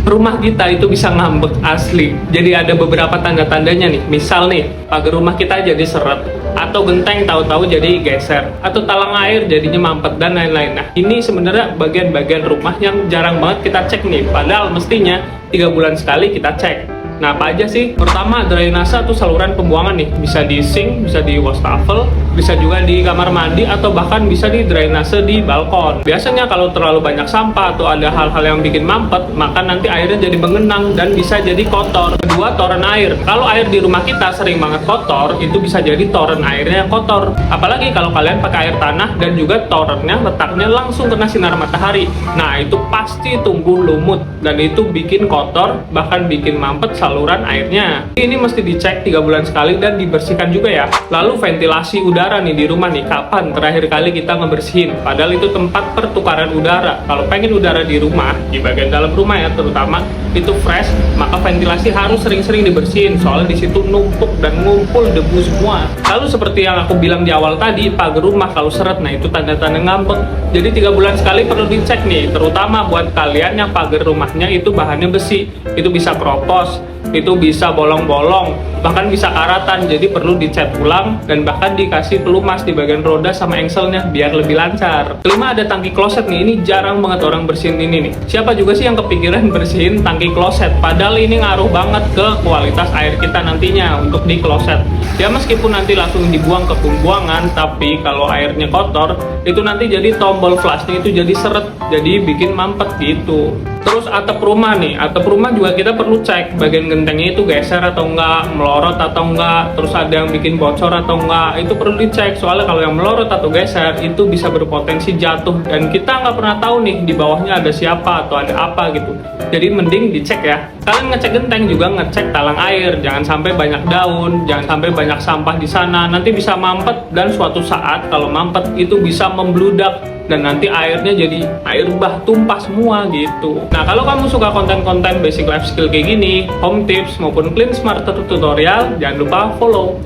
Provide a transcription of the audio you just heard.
rumah kita itu bisa ngambek asli. Jadi ada beberapa tanda-tandanya nih. Misal nih, pagar rumah kita jadi seret, atau genteng tahu-tahu jadi geser, atau talang air jadinya mampet dan lain-lain. Nah, ini sebenarnya bagian-bagian rumah yang jarang banget kita cek nih. Padahal mestinya 3 bulan sekali kita cek. Nah, apa aja sih? Pertama, drainase atau saluran pembuangan nih. Bisa di sink, bisa di wastafel, bisa juga di kamar mandi, atau bahkan bisa di drainase di balkon. Biasanya kalau terlalu banyak sampah atau ada hal-hal yang bikin mampet, maka nanti airnya jadi mengenang dan bisa jadi kotor. Kedua, toren air. Kalau air di rumah kita sering banget kotor, itu bisa jadi toren airnya yang kotor. Apalagi kalau kalian pakai air tanah dan juga torennya letaknya langsung kena sinar matahari. Nah, itu pasti tumbuh lumut dan itu bikin kotor, bahkan bikin mampet saluran airnya. Ini mesti dicek 3 bulan sekali dan dibersihkan juga ya. Lalu ventilasi udara nih di rumah nih, kapan terakhir kali kita ngebersihin? Padahal itu tempat pertukaran udara. Kalau pengen udara di rumah, di bagian dalam rumah ya terutama, itu fresh, maka ventilasi harus sering-sering dibersihin. Soalnya di situ numpuk dan ngumpul debu semua. Lalu seperti yang aku bilang di awal tadi, pagar rumah kalau seret, nah itu tanda-tanda ngambek. Jadi 3 bulan sekali perlu dicek nih, terutama buat kalian yang pagar rumahnya itu bahannya besi. Itu bisa keropos, itu bisa bolong-bolong, bahkan bisa karatan. Jadi perlu dicat ulang dan bahkan dikasih pelumas di bagian roda sama engselnya biar lebih lancar. Kelima, ada tangki kloset nih. Ini jarang banget orang bersihin ini nih. Siapa juga sih yang kepikiran bersihin tangki kloset? Padahal ini ngaruh banget ke kualitas air kita nantinya untuk di kloset. Ya meskipun nanti langsung dibuang ke pembuangan, tapi kalau airnya kotor, itu nanti jadi tombol flashnya itu jadi seret, jadi bikin mampet gitu. Terus atap rumah nih, atap rumah juga kita perlu cek bagian gentengnya itu geser atau enggak, melorot atau enggak, terus ada yang bikin bocor atau enggak, itu perlu dicek. Soalnya kalau yang melorot atau geser itu bisa berpotensi jatuh dan kita nggak pernah tahu nih di bawahnya ada siapa atau ada apa gitu. Jadi mending dicek ya. Kalian ngecek genteng juga ngecek talang air, jangan sampai banyak daun, jangan sampai banyak sampah di sana, nanti bisa mampet dan suatu saat kalau mampet itu bisa membludak dan nanti airnya jadi air bah tumpah semua gitu. Nah, kalau kamu suka konten-konten basic life skill kayak gini, home tips maupun clean smart tutorial, jangan lupa follow.